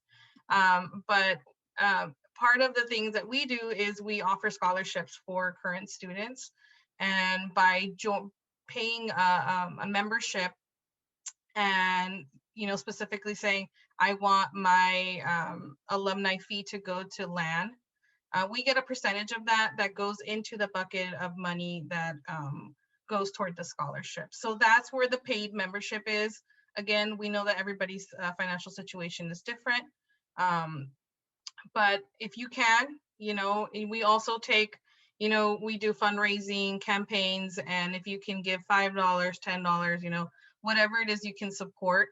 But part of the things that we do is we offer scholarships for current students, and by paying a membership, and specifically saying, I want my alumni fee to go to LAN, we get a percentage of that goes into the bucket of money that goes toward the scholarship. So that's where the paid membership is. Again, we know that everybody's financial situation is different. But if you can, we also take, we do fundraising campaigns, and if you can give $5, $10, whatever it is you can support,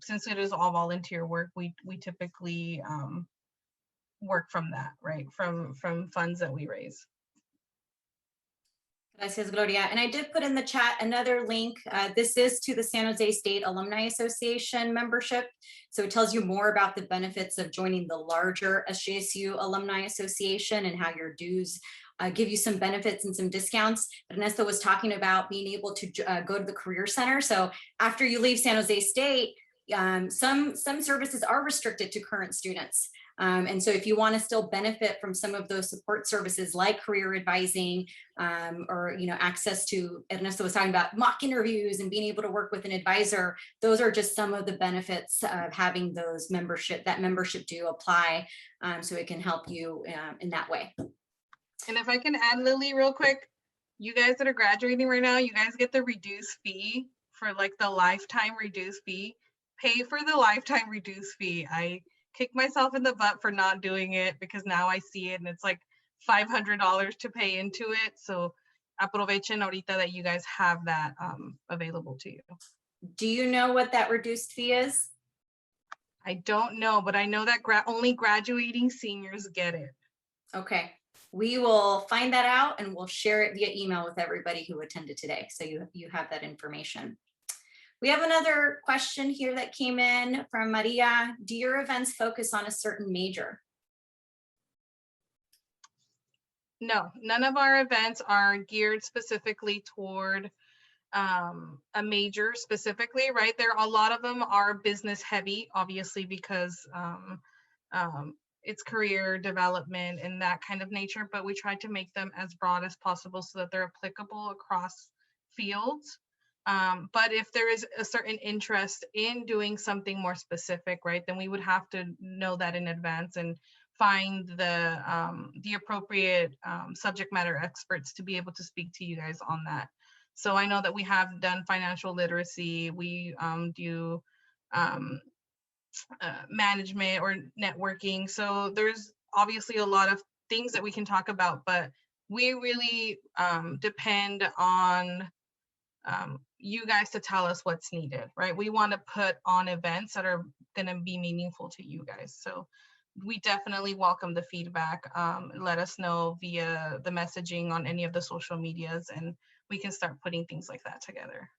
since it is all volunteer work, we typically work from that, right? From funds that we raise. Gracias, Gloria. And I did put in the chat another link. This is to the San Jose State Alumni Association membership. So it tells you more about the benefits of joining the larger SJSU Alumni Association and how your dues give you some benefits and some discounts. Ernesto was talking about being able to go to the Career Center. So after you leave San Jose State, some services are restricted to current students. And so if you want to still benefit from some of those support services like career advising, or access to, Ernesto was talking about mock interviews and being able to work with an advisor, those are just some of the benefits of having those membership due apply, so it can help you in that way. And if I can add, Lily, real quick, you guys that are graduating right now, you guys get the reduced fee for like the lifetime reduced fee. Pay for the lifetime reduced fee. I kicked myself in the butt for not doing it because now I see it and it's like $500 to pay into it. So aprovechen ahorita that you guys have that available to you. Do you know what that reduced fee is? I don't know, but I know that only graduating seniors get it. Okay, we will find that out and we'll share it via email with everybody who attended today. So you have that information. We have another question here that came in from Maria. Do your events focus on a certain major? No, none of our events are geared specifically toward a major specifically, right? A lot of them are business heavy, obviously, because it's career development and that kind of nature, but we try to make them as broad as possible so that they're applicable across fields. But if there is a certain interest in doing something more specific, right, then we would have to know that in advance and find the appropriate subject matter experts to be able to speak to you guys on that. So I know that we have done financial literacy, we do management or networking. So there's obviously a lot of things that we can talk about, but we really depend on you guys to tell us what's needed, right? We want to put on events that are going to be meaningful to you guys. So we definitely welcome the feedback. Let us know via the messaging on any of the social medias, and we can start putting things like that together.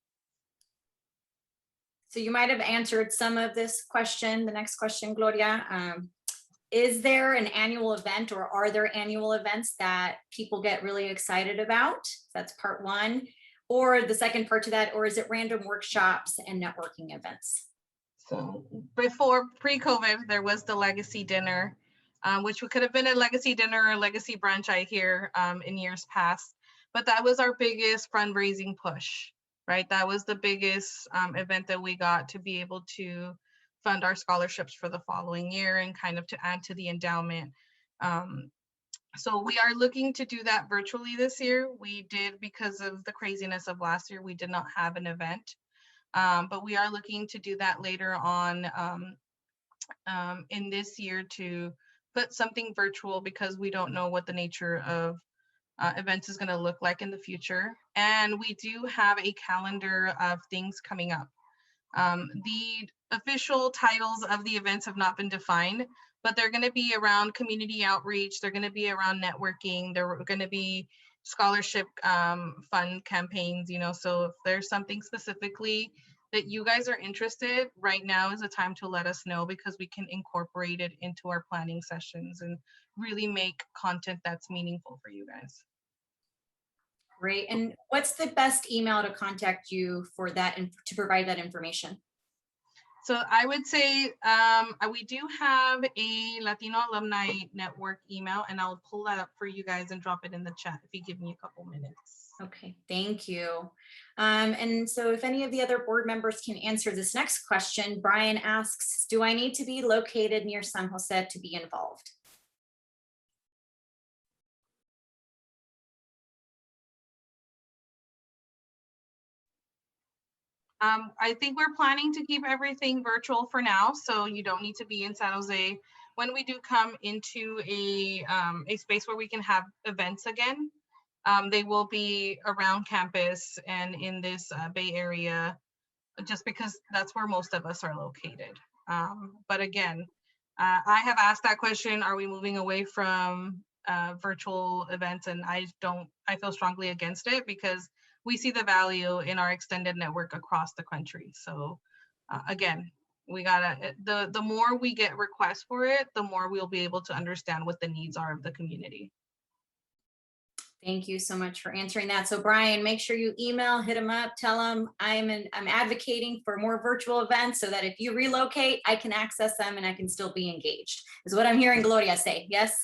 So you might have answered some of this question. The next question, Gloria, is there an annual event or are there annual events that people get really excited about? That's part one. Or the second part to that, or is it random workshops and networking events? So before pre-COVID, there was the legacy dinner, which could have been a legacy dinner or a legacy brunch, I hear, in years past. But that was our biggest fundraising push, right? That was the biggest event that we got to be able to fund our scholarships for the following year and kind of to add to the endowment. So we are looking to do that virtually this year. We did, because of the craziness of last year, we did not have an event. But we are looking to do that later on in this year to put something virtual, because we don't know what the nature of events is going to look like in the future. And we do have a calendar of things coming up. The official titles of the events have not been defined, but they're going to be around community outreach. They're going to be around networking. They're going to be scholarship fund campaigns, you know. So if there's something specifically that you guys are interested, right now is the time to let us know, because we can incorporate it into our planning sessions and really make content that's meaningful for you guys. Great. And what's the best email to contact you for that and to provide that information? So I would say we do have a Latino Alumni Network email, and I'll pull that up for you guys and drop it in the chat if you give me a couple minutes. Okay, thank you. And so if any of the other board members can answer this next question, Brian asks, do I need to be located near San Jose to be involved? I think we're planning to keep everything virtual for now, so you don't need to be in San Jose. When we do come into a space where we can have events again, they will be around campus and in this Bay Area, just because that's where most of us are located. But again, I have asked that question, are we moving away from virtual events? And I feel strongly against it, because we see the value in our extended network across the country. So again, we gotta, the more we get requests for it, the more we'll be able to understand what the needs are of the community. Thank you so much for answering that. So Brian, make sure you email, hit him up, tell him I'm advocating for more virtual events so that if you relocate, I can access them and I can still be engaged, is what I'm hearing Gloria say. Yes.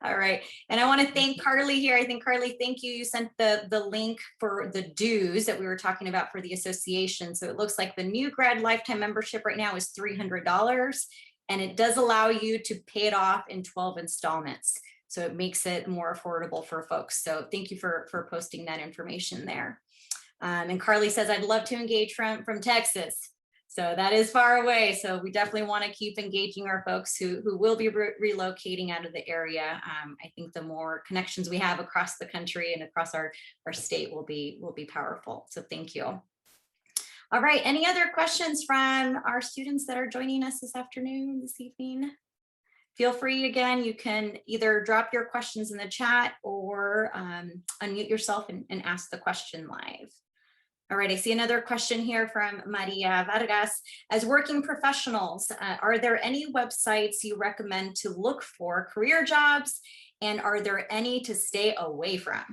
All right. And I want to thank Carly here. I think Carly, thank you. You sent the link for the dues that we were talking about for the association. So it looks like the new grad lifetime membership right now is $300, and it does allow you to pay it off in 12 installments. So it makes it more affordable for folks. So thank you for posting that information there. And Carly says, I'd love to engage from Texas. So that is far away. So we definitely want to keep engaging our folks who will be relocating out of the area. I think the more connections we have across the country and across our state will be powerful. So thank you. All right, any other questions from our students that are joining us this afternoon, this evening? Feel free, again, you can either drop your questions in the chat or unmute yourself and ask the question live. All right, I see another question here from Maria Vargas. As working professionals, are there any websites you recommend to look for career jobs? And are there any to stay away from?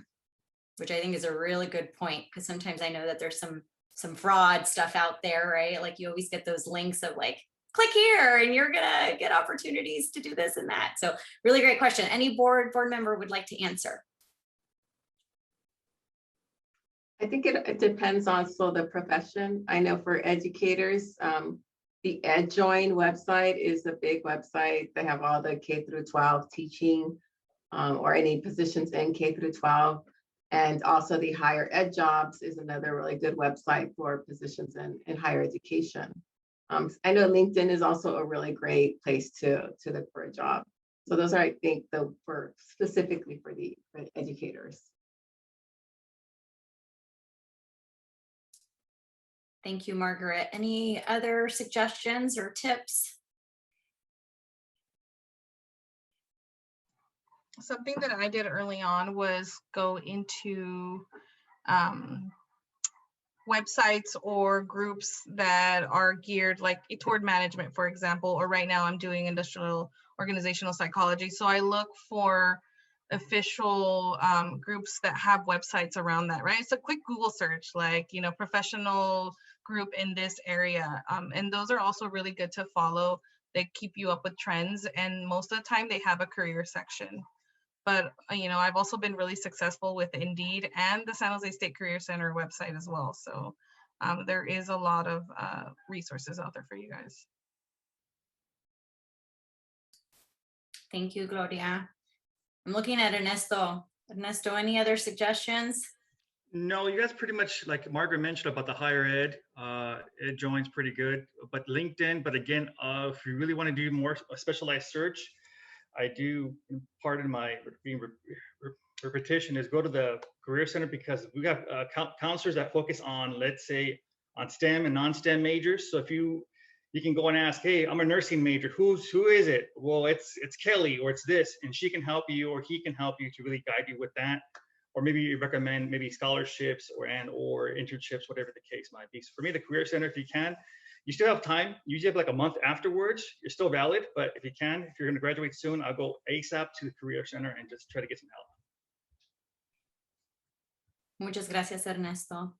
Which I think is a really good point, because sometimes I know that there's some fraud stuff out there, right? Like you always get those links of like, click here and you're gonna get opportunities to do this and that. So really great question. Any board member would like to answer? I think it depends on the profession. I know for educators, the EdJoin website is a big website. They have all the K through 12 teaching or any positions in K through 12. And also the Higher Ed Jobs is another really good website for positions in higher education. I know LinkedIn is also a really great place to look for a job. So those are, I think, specifically for the educators. Thank you, Margaret. Any other suggestions or tips? Something that I did early on was go into websites or groups that are geared like toward management, for example, or right now I'm doing industrial organizational psychology. So I look for official groups that have websites around that, right? It's a quick Google search, like, you know, professional group in this area. And those are also really good to follow. They keep you up with trends, and most of the time they have a career section. But, you know, I've also been really successful with Indeed and the San Jose State Career Center website as well. So there is a lot of resources out there for you guys. Thank you, Gloria. I'm looking at Ernesto. Ernesto, any other suggestions? No, you guys pretty much, like Margaret mentioned about the higher ed, EdJoin's pretty good, but LinkedIn, but again, if you really want to do more specialized search, I do, pardon my repetition, is go to the Career Center, because we have counselors that focus on, let's say, on STEM and non-STEM majors. So if you can go and ask, hey, I'm a nursing major, who is it? Well, it's Kelly, or it's this, and she can help you, or he can help you to really guide you with that. Or maybe you recommend maybe scholarships or internships, whatever the case might be. So for me, the Career Center, if you can, you still have time. Usually have like a month afterwards. You're still valid, but if you can, if you're going to graduate soon, I'll go ASAP to the Career Center and just try to get some help. Muchas gracias, Ernesto.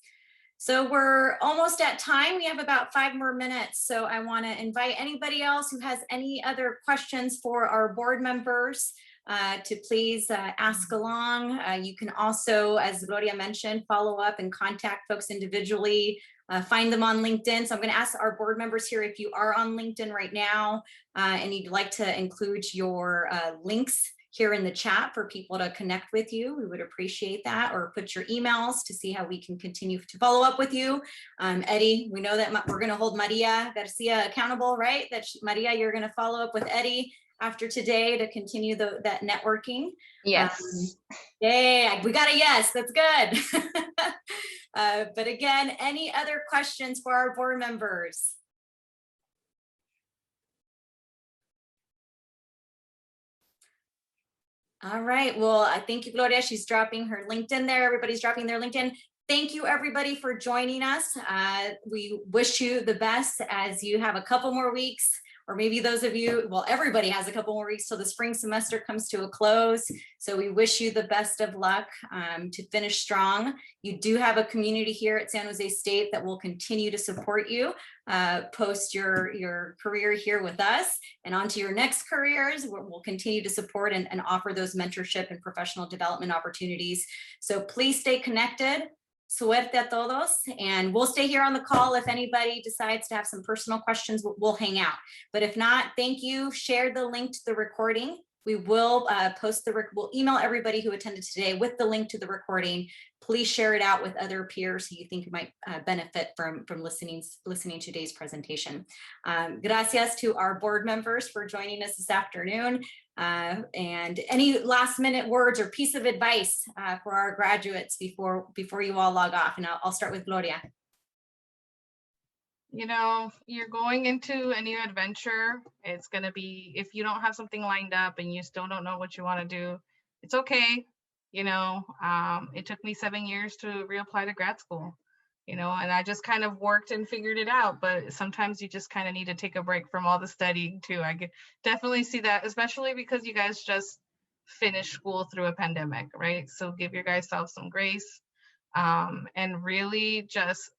So we're almost at time. We have about 5 more minutes. So I want to invite anybody else who has any other questions for our board members to please ask along. You can also, as Gloria mentioned, follow up and contact folks individually. Find them on LinkedIn. So I'm going to ask our board members here, if you are on LinkedIn right now and you'd like to include your links here in the chat for people to connect with you, we would appreciate that, or put your emails to see how we can continue to follow up with you. Eddie, we know that we're going to hold Maria Garcia accountable, right? Maria, you're going to follow up with Eddie after today to continue that networking. Yes. Yay, we got a yes, that's good. But again, any other questions for our board members? All right, well, I thank you, Gloria. She's dropping her LinkedIn there. Everybody's dropping their LinkedIn. Thank you, everybody, for joining us. We wish you the best as you have a couple more weeks, or maybe those of you, well, everybody has a couple more weeks till the spring semester comes to a close. So we wish you the best of luck to finish strong. You do have a community here at San Jose State that will continue to support you post your career here with us and onto your next careers. We'll continue to support and offer those mentorship and professional development opportunities. So please stay connected. Suerte a todos, and we'll stay here on the call. If anybody decides to have some personal questions, we'll hang out. But if not, thank you. Share the link to the recording We will we'll email everybody who attended today with the link to the recording. Please share it out with other peers who you think might benefit from listening to today's presentation. Gracias to our board members for joining us this afternoon. And any last minute words or piece of advice for our graduates before you all log off? And I'll start with Gloria. You know, you're going into a new adventure. It's going to be, if you don't have something lined up and you still don't know what you want to do, it's okay. You know, it took me 7 years to reapply to grad school, you know, and I just kind of worked and figured it out. But sometimes you just kind of need to take a break from all the studying too. I could definitely see that, especially because you guys just finished school through a pandemic, right? So give your guys self some grace, and really just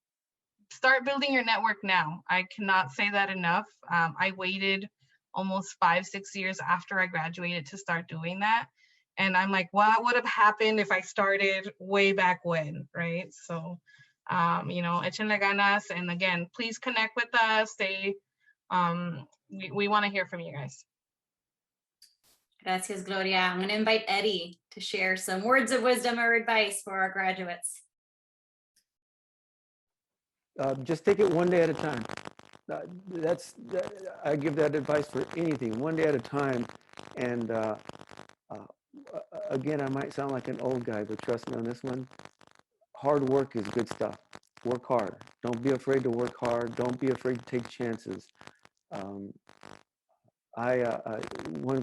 start building your network now. I cannot say that enough. I waited almost 5-6 years after I graduated to start doing that. And I'm like, what would have happened if I started way back when, right? So, you know, échenle ganas. And again, please connect with us. We want to hear from you guys. Gracias, Gloria. I'm going to invite Eddie to share some words of wisdom or advice for our graduates. Just take it one day at a time. I give that advice for anything, one day at a time. And again, I might sound like an old guy, but trust me on this one, hard work is good stuff. Work hard. Don't be afraid to work hard. Don't be afraid to take chances. One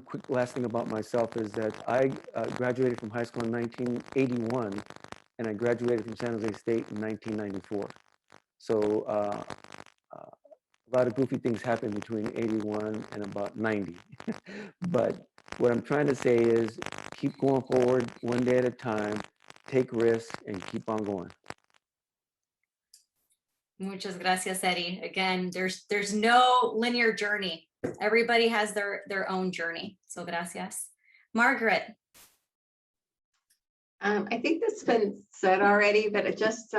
quick last thing about myself is that I graduated from high school in 1981, and I graduated from San Jose State in 1994. So a lot of goofy things happened between 81 and about 90. But what I'm trying to say is keep going forward one day at a time, take risks, and keep on going. Muchas gracias, Eddie. Again, there's no linear journey. Everybody has their own journey. So gracias. Margaret. I think that's been said already, but it just,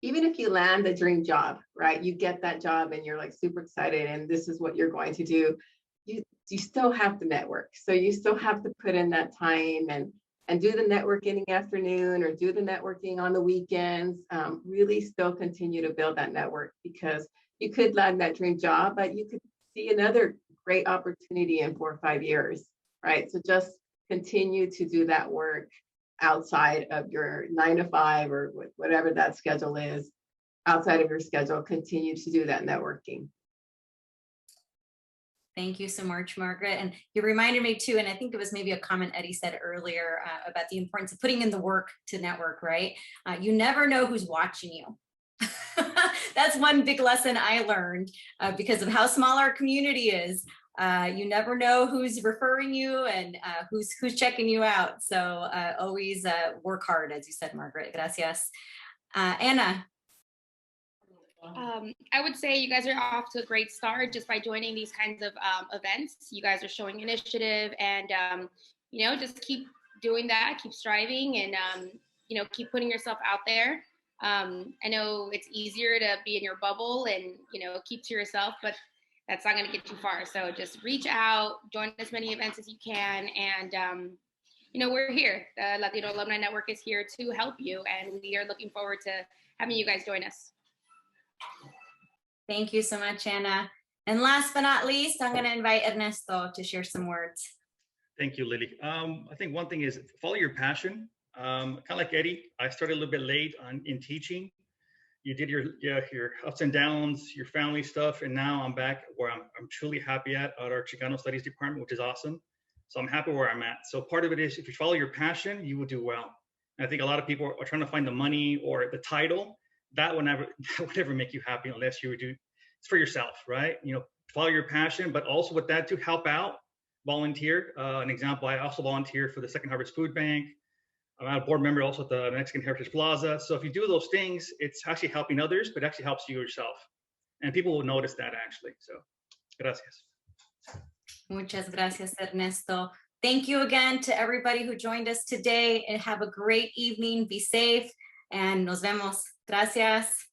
even if you land a dream job, right? You get that job and you're like super excited and this is what you're going to do. You still have to network. So you still have to put in that time and do the networking in the afternoon or do the networking on the weekends. Really still continue to build that network, because you could land that dream job, but you could see another great opportunity in 4 or 5 years, right? So just continue to do that work outside of your 9 to 5 or whatever that schedule is. Outside of your schedule, continue to do that networking. Thank you so much, Margaret. And you reminded me too, and I think it was maybe a comment Eddie said earlier about the importance of putting in the work to network, right? You never know who's watching you. That's one big lesson I learned because of how small our community is. You never know who's referring you and who's checking you out. So always work hard, as you said, Margaret. Gracias. Anna. I would say you guys are off to a great start just by joining these kinds of events. You guys are showing initiative, and you know, just keep doing that, keep striving, and you know, keep putting yourself out there. I know it's easier to be in your bubble and, you know, keep to yourself, but that's not going to get you far. So just reach out, join as many events as you can, and you know, we're here. The Latino Alumni Network is here to help you, and we are looking forward to having you guys join us. Thank you so much, Anna. And last but not least, I'm going to invite Ernesto to share some words. Thank you, Lily. I think one thing is follow your passion. Kind of like Eddie, I started a little bit late in teaching. You did your ups and downs, your family stuff, and now I'm back where I'm truly happy at our Chicano Studies department, which is awesome. So I'm happy where I'm at. So part of it is if you follow your passion, you will do well. And I think a lot of people are trying to find the money or the title. That would never make you happy unless you do it's for yourself, right? You know, follow your passion, but also with that to help out, volunteer. An example, I also volunteer for the Second Harvest Food Bank. I'm a board member also at the Mexican Heritage Plaza. So if you do those things, it's actually helping others, but it actually helps you yourself. And people will notice that actually. So, gracias. Muchas gracias, Ernesto. Thank you again to everybody who joined us today, and have a great evening. Be safe, and nos vemos. Gracias.